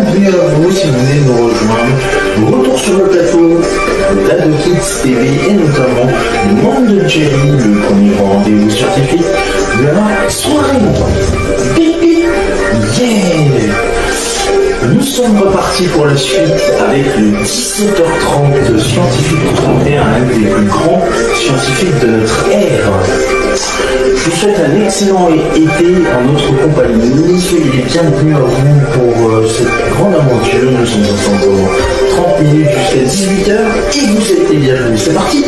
Bienvenue à vous si vous venez de nous rejoindre. Retour sur le plateau d'Ado Kids TV et notamment le monde de Jerry, le premier rendez-vous scientifique de la soirée. Bip bip, yeah! Nous sommes repartis pour la suite avec le 17h30 de Scientifique 31, un des plus grands scientifiques de notre ère. Je vous souhaite un excellent été en notre compagnie. Soyez les bienvenus à vous pour cette grande aventure. Nous sommes ensemble pendant 30 minutes jusqu'à 18h et vous êtes les bienvenus. C'est parti!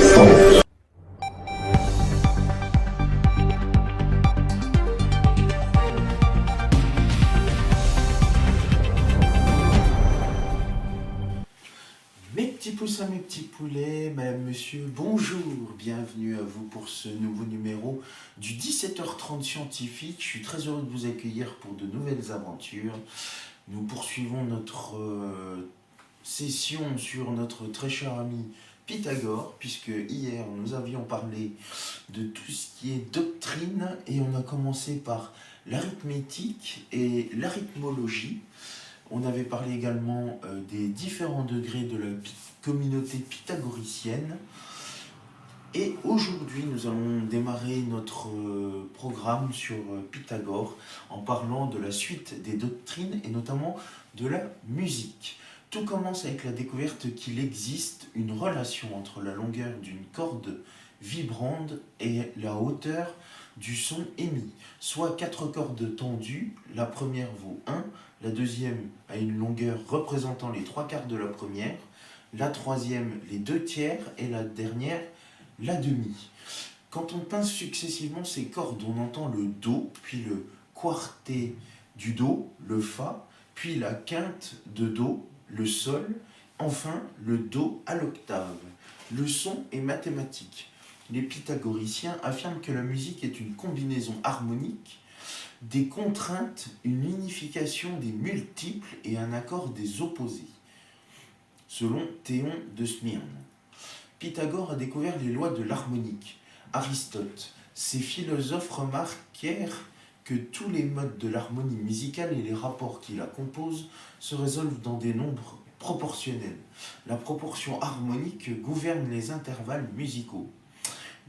Mes petits poussins, mes petits poulets, madame, monsieur, bonjour, bienvenue à vous pour ce nouveau numéro du 17h30 scientifique. Je suis très heureux de vous accueillir pour de nouvelles aventures. Nous poursuivons notre session sur notre très cher ami Pythagore, puisque hier nous avions parlé de tout ce qui est doctrine et on a commencé par l'arithmétique et l'arithmologie. On avait parlé également des différents degrés de la communauté pythagoricienne. Et aujourd'hui, nous allons démarrer notre programme sur Pythagore en parlant de la suite des doctrines et notamment de la musique. Tout commence avec la découverte qu'il existe une relation entre la longueur d'une corde vibrante et la hauteur du son émis. Soit 4 cordes tendues, la première vaut 1, la deuxième a une longueur représentant les 3/4 de la première, la troisième les 2/3 et la dernière la demi. Quand on pince successivement ces cordes, on entend le Do, puis le quartet du Do, le Fa, puis la quinte de Do, le Sol, enfin le Do à l'octave. Le son est mathématique. Les pythagoriciens affirment que la musique est une combinaison harmonique des contraintes, une unification des multiples et un accord des opposés, selon Théon de Smyrne. Pythagore a découvert les lois de l'harmonique. Aristote, ces philosophes remarquèrent que tous les modes de l'harmonie musicale et les rapports qui la composent se résolvent dans des nombres proportionnels. La proportion harmonique gouverne les intervalles musicaux.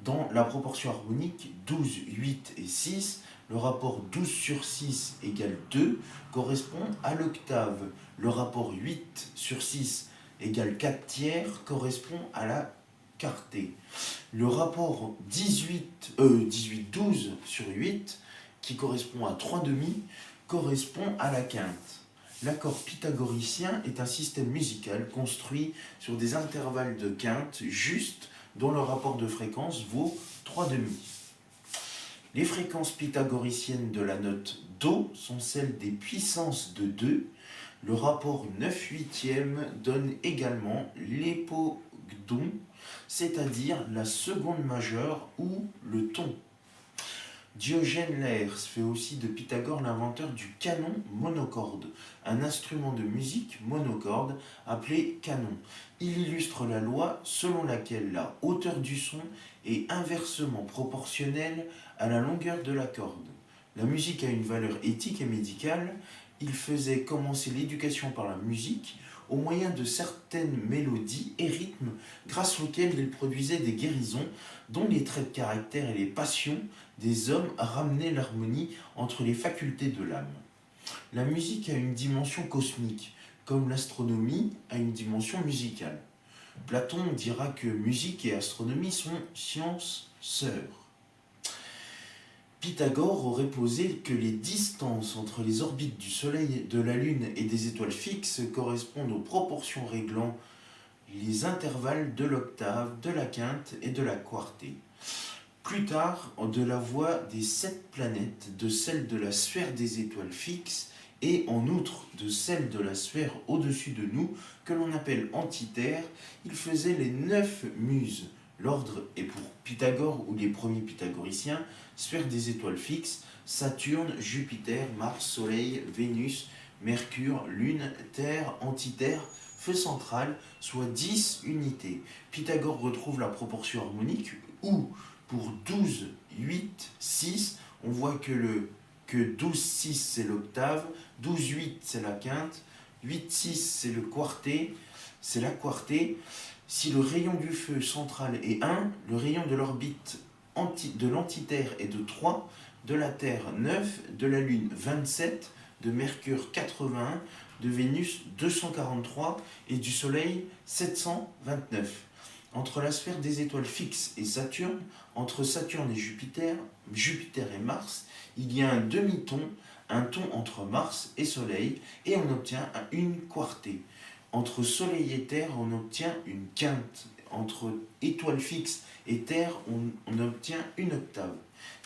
Dans la proportion harmonique 12, 8 et 6, le rapport 12 sur 6 égale 2 correspond à l'octave. Le rapport 8 sur 6 égale 4/3 correspond à la quartée. Le rapport 12 sur 8, qui correspond à 3/2, correspond à la quinte. L'accord pythagoricien est un système musical construit sur des intervalles de quinte justes dont le rapport de fréquence vaut 3/2. Les fréquences pythagoriciennes de la note Do sont celles des puissances de 2. Le rapport 9/8 donne également l'hypogdon, c'est-à-dire la seconde majeure ou le ton. Diogène Laërce fait aussi de Pythagore l'inventeur du canon monocorde, un instrument de musique monocorde appelé canon. Il illustre la loi selon laquelle la hauteur du son est inversement proportionnelle à la longueur de la corde. La musique a une valeur éthique et médicale. Il faisait commencer l'éducation par la musique au moyen de certaines mélodies et rythmes grâce auxquels il produisait des guérisons dont les traits de caractère et les passions des hommes ramenaient l'harmonie entre les facultés de l'âme. La musique a une dimension cosmique, comme l'astronomie a une dimension musicale. Platon dira que musique et astronomie sont sciences sœurs. Pythagore aurait posé que les distances entre les orbites du Soleil, de la Lune et des étoiles fixes correspondent aux proportions réglant les intervalles de l'octave, de la quinte et de la quartée. Plus tard, de la voie des 7 planètes, de celle de la sphère des étoiles fixes et en outre de celle de la sphère au-dessus de nous, que l'on appelle Antiterre, il faisait les 9 muses. L'ordre est pour Pythagore ou les premiers pythagoriciens, sphère des étoiles fixes, Saturne, Jupiter, Mars, Soleil, Vénus, Mercure, Lune, Terre, Antiterre, feu central, soit 10 unités. Pythagore retrouve la proportion harmonique où, pour 12, 8, 6, on voit que 12, 6 c'est l'octave, 12, 8 c'est la quinte, 8,6 c'est le quarté, c'est la quartée. Si le rayon du feu central est 1, le rayon de l'orbite de l'antiterre est de 3, de la Terre 9, de la Lune 27, de Mercure 81, de Vénus 243 et du Soleil 729. Entre la sphère des étoiles fixes et Saturne, entre Saturne et Jupiter, Jupiter et Mars, il y a un demi-ton, un ton entre Mars et Soleil, et on obtient une quartée. Entre Soleil et Terre, on obtient une quinte. Entre étoiles fixes et Terre, on obtient une octave.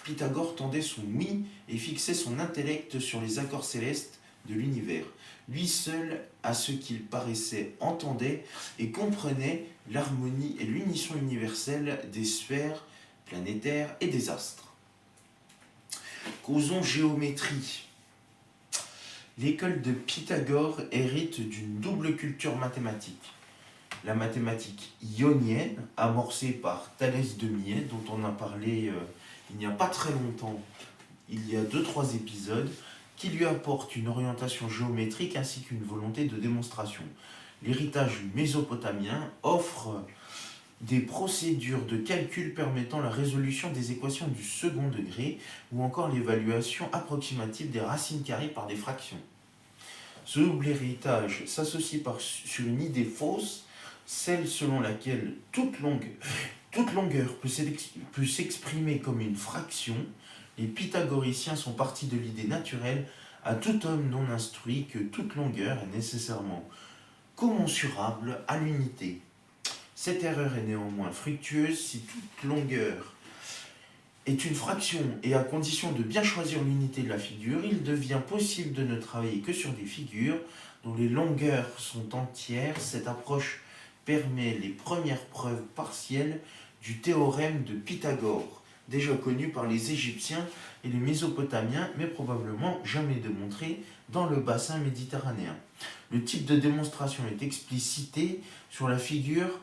Pythagore tendait son oui et fixait son intellect sur les accords célestes de l'univers. Lui seul, à ce qu'il paraissait, entendait et comprenait l'harmonie et l'unisson universelle des sphères planétaires et des astres. Causons géométrie. L'école de Pythagore hérite d'une double culture mathématique. La mathématique ionienne, amorcée par Thalès de Milet, dont on a parlé il n'y a pas très longtemps, il y a 2-3 épisodes, qui lui apporte une orientation géométrique ainsi qu'une volonté de démonstration. L'héritage mésopotamien offre des procédures de calcul permettant la résolution des équations du second degré ou encore l'évaluation approximative des racines carrées par des fractions. Ce double héritage s'associe sur une idée fausse, celle selon laquelle toute longueur peut s'exprimer comme une fraction. Les pythagoriciens sont partis de l'idée naturelle à tout homme non instruit que toute longueur est nécessairement commensurable à l'unité. Cette erreur est néanmoins fructueuse si toute longueur est une fraction et à condition de bien choisir l'unité de la figure, il devient possible de ne travailler que sur des figures dont les longueurs sont entières. Cette approche permet les premières preuves partielles du théorème de Pythagore, déjà connu par les Égyptiens et les Mésopotamiens, mais probablement jamais démontré dans le bassin méditerranéen. Le type de démonstration est explicité sur la figure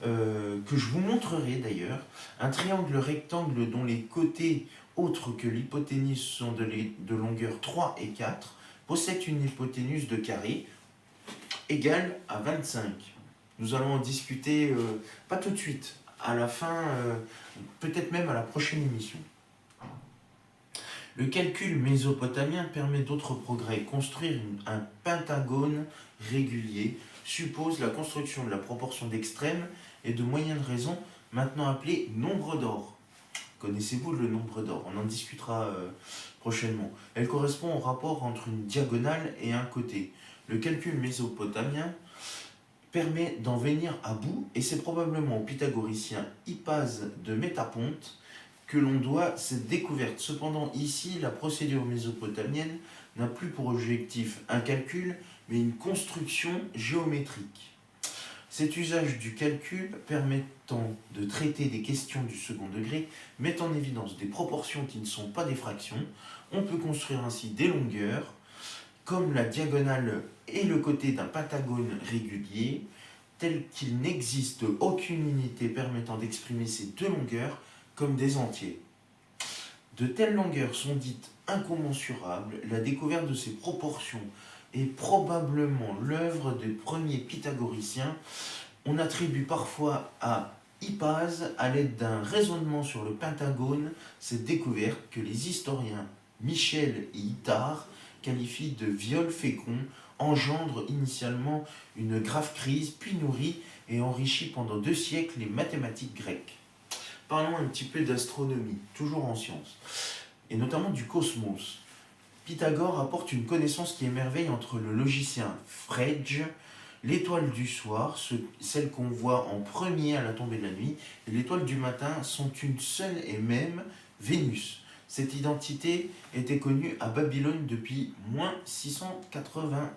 que je vous montrerai d'ailleurs. Un triangle rectangle dont les côtés autres que l'hypoténuse sont de longueur 3 et 4 possède une hypoténuse de carré égale à 25. Nous allons en discuter, pas tout de suite, à la fin, peut-être même à la prochaine émission. Le calcul mésopotamien permet d'autres progrès. Construire un pentagone régulier suppose la construction de la proportion d'extrêmes et de moyennes raisons, maintenant appelée nombre d'or. Connaissez-vous le nombre d'or? On en discutera prochainement. Elle correspond au rapport entre une diagonale et un côté. Le calcul mésopotamien permet d'en venir à bout, et c'est probablement au pythagoricien Hippase de Métaponte que l'on doit cette découverte. Cependant, ici, la procédure mésopotamienne n'a plus pour objectif un calcul, mais une construction géométrique. Cet usage du calcul permettant de traiter des questions du second degré met en évidence des proportions qui ne sont pas des fractions. On peut construire ainsi des longueurs, comme la diagonale et le côté d'un pentagone régulier, tel qu'il n'existe aucune unité permettant d'exprimer ces deux longueurs comme des entiers. De telles longueurs sont dites incommensurables. La découverte de ces proportions est probablement l'œuvre des premiers pythagoriciens. On attribue parfois à Hippase, à l'aide d'un raisonnement sur le pentagone, cette découverte que les historiens Michel et Itard qualifient de viol fécond, engendre initialement une grave crise, puis nourrit et enrichit pendant 2 siècles les mathématiques grecques. Parlons un petit peu d'astronomie, toujours en sciences, et notamment du cosmos. Pythagore apporte une connaissance qui émerveille entre le logicien Frege, l'étoile du soir, celle qu'on voit en premier à la tombée de la nuit, et l'étoile du matin sont une seule et même Vénus. Cette identité était connue à Babylone depuis -685.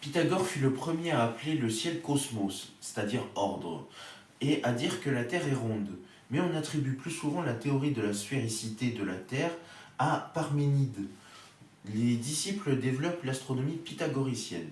Pythagore fut le premier à appeler le ciel cosmos, c'est-à-dire ordre, et à dire que la Terre est ronde. Mais on attribue plus souvent la théorie de la sphéricité de la Terre à Parménide. Les disciples développent l'astronomie pythagoricienne.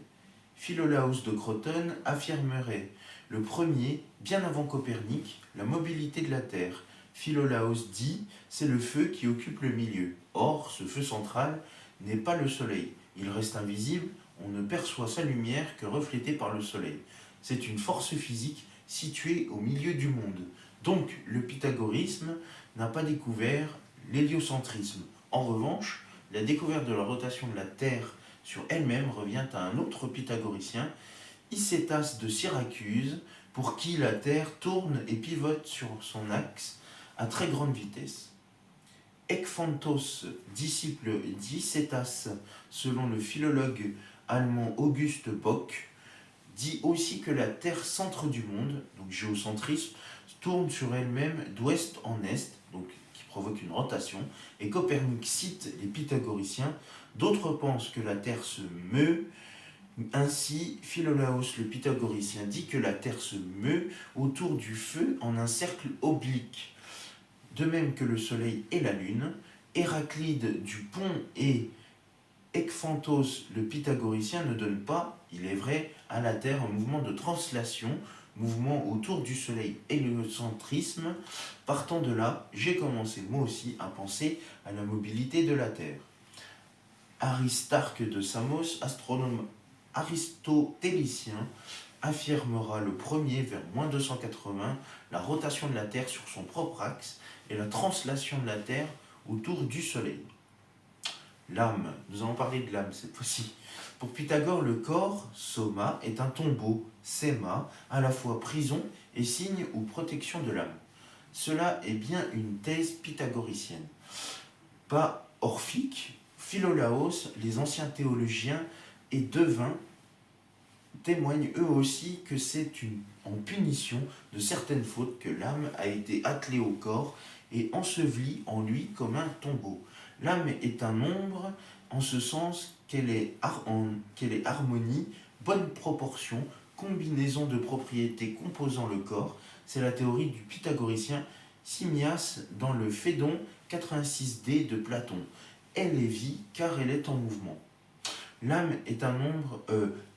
Philolaos de Crotone affirmerait le premier, bien avant Copernic, la mobilité de la Terre. Philolaos dit, c'est le feu qui occupe le milieu. Or, ce feu central n'est pas le Soleil, Il reste invisible, on ne perçoit sa lumière que reflétée par le soleil. C'est une force physique située au milieu du monde. Donc, le pythagorisme n'a pas découvert l'héliocentrisme. En revanche, la découverte de la rotation de la Terre sur elle-même revient à un autre pythagoricien, Icétas de Syracuse, pour qui la Terre tourne et pivote sur son axe à très grande vitesse. Ekphantos, disciple d'Icétas, selon le philologue allemand Auguste Bock, dit aussi que la Terre centre du monde, donc géocentrisme, tourne sur elle-même d'ouest en est, donc qui provoque une rotation, et Copernic cite les pythagoriciens. D'autres pensent que la Terre se meut. Ainsi, Philolaos le pythagoricien dit que la Terre se meut autour du feu en un cercle oblique, de même que le Soleil et la Lune. Héraclide du Pont et Ekphantos le pythagoricien ne donnent pas, il est vrai, à la Terre un mouvement de translation, mouvement autour du Soleil, héliocentrisme. Partant de là, j'ai commencé moi aussi à penser à la mobilité de la Terre. Aristarque de Samos, astronome aristotélicien, affirmera le premier vers -280 la rotation de la Terre sur son propre axe et la translation de la Terre autour du Soleil. L'âme, nous allons parler de l'âme cette fois-ci. Pour Pythagore, le corps, soma, est un tombeau, sema, à la fois prison et signe ou protection de l'âme. Cela est bien une thèse pythagoricienne. Pas orphique, Philolaos, les anciens théologiens et devins témoignent eux aussi que c'est en punition de certaines fautes que l'âme a été attelée au corps et ensevelie en lui comme un tombeau. L'âme est un nombre en ce sens qu'elle est harmonie, bonne proportion, combinaison de propriétés composant le corps. C'est la théorie du pythagoricien Simmias dans le Phédon 86D de Platon. Elle est vie car elle est en mouvement. L'âme est un nombre.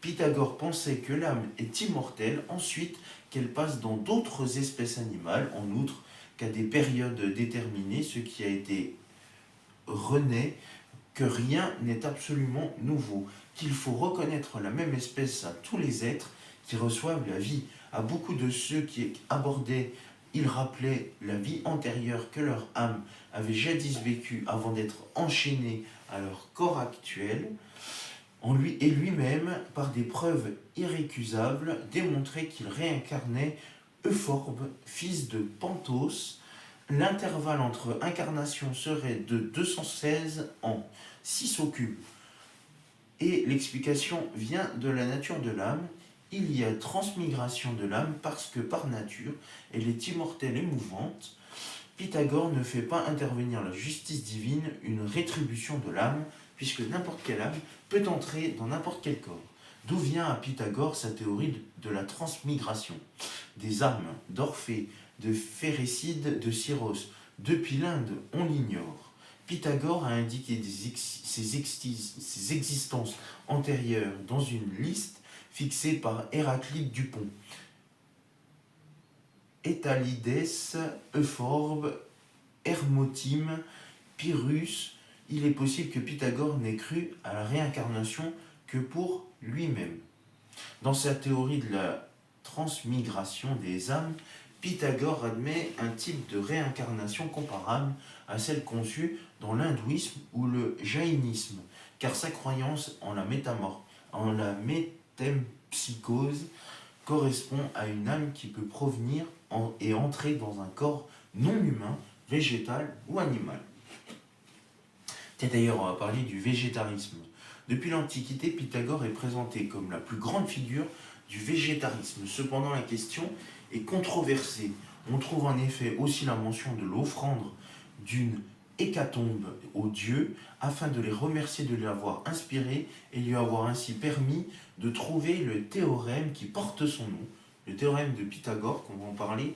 Pythagore pensait que l'âme est immortelle, ensuite qu'elle passe dans d'autres espèces animales, en outre qu'à des périodes déterminées, ce qui a été renaît, que rien n'est absolument nouveau, qu'il faut reconnaître la même espèce à tous les êtres qui reçoivent la vie. À beaucoup de ceux qui abordaient, il rappelait la vie antérieure que leur âme avait jadis vécue avant d'être enchaînée à leur corps actuel. En lui et lui-même, par des preuves irrécusables, démontrait qu'il réincarnait Euphorbe, fils de Panthos. L'intervalle entre incarnations serait de 216 ans, 6 au cube. Et l'explication vient de la nature de l'âme. Il y a transmigration de l'âme parce que par nature, elle est immortelle et mouvante. Pythagore ne fait pas intervenir la justice divine, une rétribution de l'âme, puisque n'importe quelle âme peut entrer dans n'importe quel corps. D'où vient à Pythagore sa théorie de la transmigration des âmes d'Orphée, de Phérécide, de Syros. Depuis l'Inde, on l'ignore. Pythagore a indiqué ses existences antérieures dans une liste fixée par Héraclide du Pont. Étalides, Euphorbe, Hermotime, Pyrrhus. Il est possible que Pythagore n'ait cru à la réincarnation que pour lui-même. Dans sa théorie de la transmigration des âmes, Pythagore admet un type de réincarnation comparable à celle conçue dans l'hindouisme ou le jaïnisme, car sa croyance en la métempsychose correspond à une âme qui peut provenir et entrer dans un corps non humain, végétal ou animal. Tiens, d'ailleurs, on va parler du végétarisme. Depuis l'Antiquité, Pythagore est présenté comme la plus grande figure du végétarisme. Cependant, la question est controversée. On trouve en effet aussi la mention de l'offrande d'une hécatombe aux dieux afin de les remercier de l'avoir inspiré et lui avoir ainsi permis de trouver le théorème qui porte son nom, le théorème de Pythagore, qu'on va en parler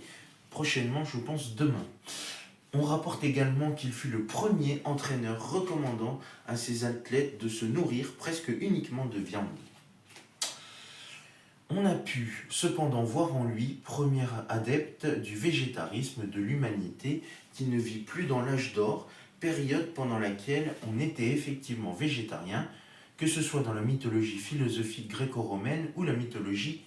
prochainement, je pense demain. On rapporte également qu'il fut le premier entraîneur recommandant à ses athlètes de se nourrir presque uniquement de viande. On a pu cependant voir en lui premier adepte du végétarisme de l'humanité qui ne vit plus dans l'âge d'or, période pendant laquelle on était effectivement végétarien, que ce soit dans la mythologie philosophique gréco-romaine ou la mythologie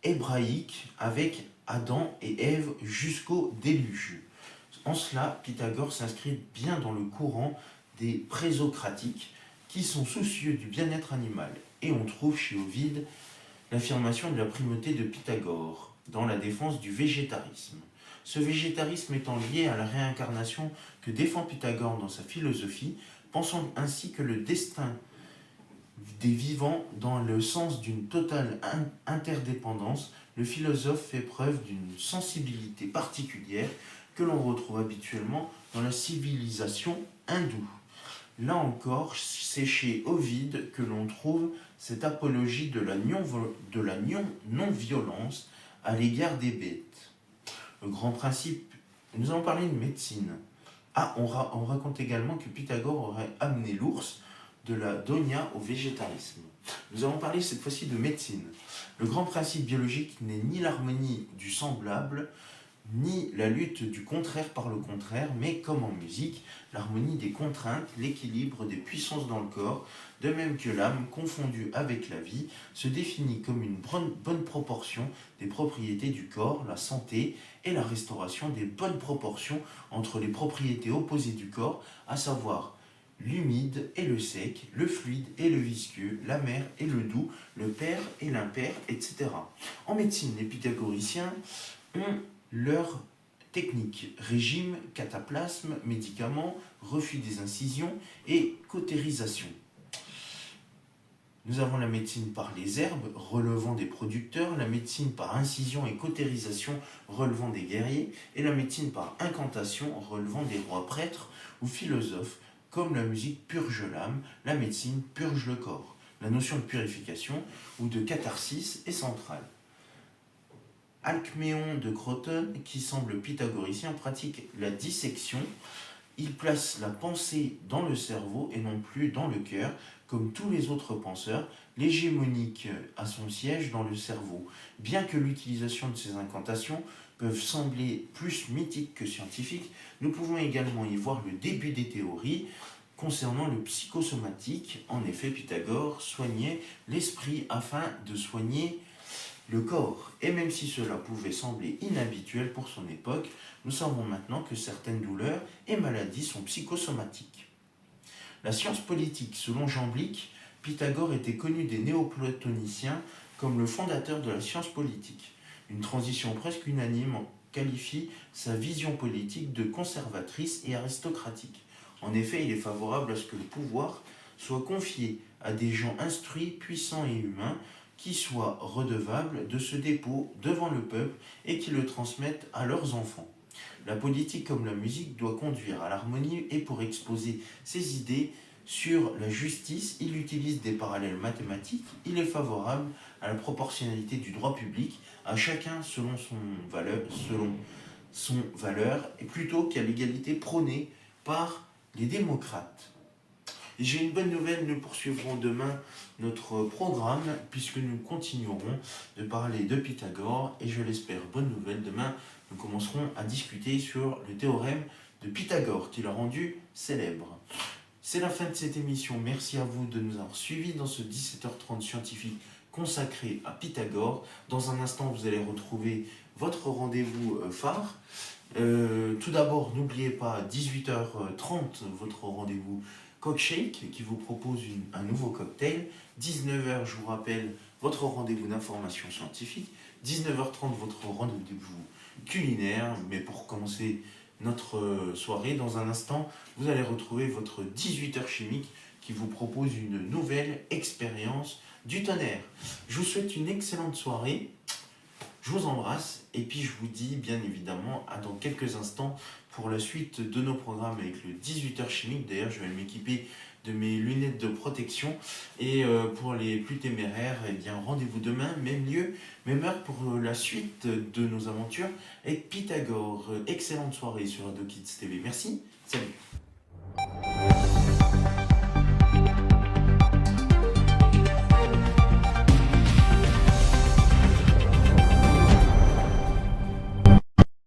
hébraïque avec Adam et Ève jusqu'au déluge. En cela, Pythagore s'inscrit bien dans le courant des présocratiques qui sont soucieux du bien-être animal. Et on trouve chez Ovide l'affirmation de la primauté de Pythagore dans la défense du végétarisme. Ce végétarisme étant lié à la réincarnation que défend Pythagore dans sa philosophie, pensant ainsi que le destin des vivants dans le sens d'une totale interdépendance, le philosophe fait preuve d'une sensibilité particulière que l'on retrouve habituellement dans la civilisation hindoue. Là encore, c'est chez Ovide que l'on trouve cette apologie de la non-violence à l'égard des bêtes. Le grand principe, nous allons parler de médecine. On raconte également que Pythagore aurait amené l'ours de la donia au végétarisme. Nous allons parler cette fois-ci de médecine. Le grand principe biologique n'est ni l'harmonie du semblable, ni la lutte du contraire par le contraire, mais comme en musique, l'harmonie des contraintes, l'équilibre des puissances dans le corps, de même que l'âme, confondue avec la vie, se définit comme une bonne proportion des propriétés du corps, la santé et la restauration des bonnes proportions entre les propriétés opposées du corps, à savoir l'humide et le sec, le fluide et le visqueux, l'amer et le doux, le pair et l'impair, etc. En médecine, les pythagoriciens ont leur technique, régime, cataplasme, médicaments, refus des incisions et cautérisation. Nous avons la médecine par les herbes, relevant des producteurs, la médecine par incision et cautérisation, relevant des guerriers, et la médecine par incantation, relevant des rois prêtres ou philosophes. Comme la musique purge l'âme, la médecine purge le corps. La notion de purification ou de catharsis est centrale. Alcméon de Crotone, qui semble pythagoricien, pratique la dissection. Il place la pensée dans le cerveau et non plus dans le cœur, comme tous les autres penseurs. L'hégémonique a son siège dans le cerveau. Bien que l'utilisation de ces incantations peuvent sembler plus mythiques que scientifiques, nous pouvons également y voir le début des théories concernant le psychosomatique. En effet, Pythagore soignait l'esprit afin de soigner le corps. Et même si cela pouvait sembler inhabituel pour son époque, nous savons maintenant que certaines douleurs et maladies sont psychosomatiques. La science politique, selon Jamblique, Pythagore était connu des néoplatoniciens comme le fondateur de la science politique. Une transition presque unanime qualifie sa vision politique de conservatrice et aristocratique. En effet, il est favorable à ce que le pouvoir soit confié à des gens instruits, puissants et humains, qui soient redevables de ce dépôt devant le peuple et qui le transmettent à leurs enfants. La politique comme la musique doit conduire à l'harmonie et pour exposer ses idées sur la justice, il utilise des parallèles mathématiques. Il est favorable à la proportionnalité du droit public, à chacun selon son valeur, et plutôt qu'à l'égalité prônée par les démocrates. Et j'ai une bonne nouvelle, nous poursuivrons demain notre programme puisque nous continuerons de parler de Pythagore et je l'espère, bonne nouvelle, demain nous commencerons à discuter sur le théorème de Pythagore qui l'a rendu célèbre. C'est la fin de cette émission, merci à vous de nous avoir suivis dans ce 17h30 scientifique consacré à Pythagore. Dans un instant, vous allez retrouver votre rendez-vous phare. Tout d'abord, n'oubliez pas, 18h30, votre rendez-vous Cockshake qui vous propose un nouveau cocktail. 19h, je vous rappelle, votre rendez-vous d'information scientifique. 19h30, votre rendez-vous culinaire. Mais pour commencer notre soirée, dans un instant, vous allez retrouver votre 18h chimique qui vous propose une nouvelle expérience du tonnerre. Je vous souhaite une excellente soirée. Je vous embrasse et puis je vous dis bien évidemment à dans quelques instants pour la suite de nos programmes avec le 18h chimique. D'ailleurs, je vais m'équiper de mes lunettes de protection. Et pour les plus téméraires, eh bien, rendez-vous demain, même lieu, même heure pour la suite de nos aventures avec Pythagore. Excellente soirée sur Ado Kids TV. Merci, salut.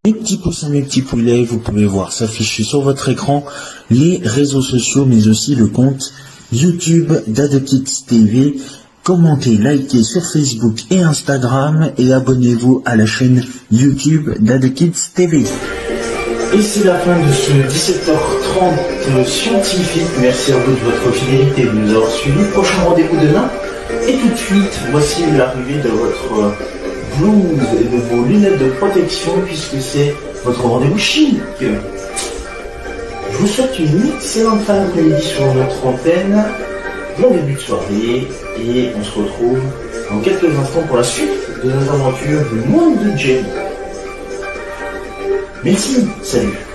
Mes petits poussins, mes petits poulets, vous pouvez voir s'afficher sur votre écran les réseaux sociaux, mais aussi le compte YouTube d'AdeKids TV. Commentez, likez sur Facebook et Instagram et abonnez-vous à la chaîne YouTube d'AdeKids TV. Et c'est la fin de ce 17h30 scientifique. Merci à vous de votre fidélité de nous avoir suivis. Prochain rendez-vous demain. Et tout de suite, voici l'arrivée de votre blouse et de vos lunettes de protection puisque c'est votre rendez-vous chic. Je vous souhaite une excellente fin d'après-midi sur notre antenne. Bon début de soirée et on se retrouve dans quelques instants pour la suite de nos aventures du monde de Jenny. Merci, salut.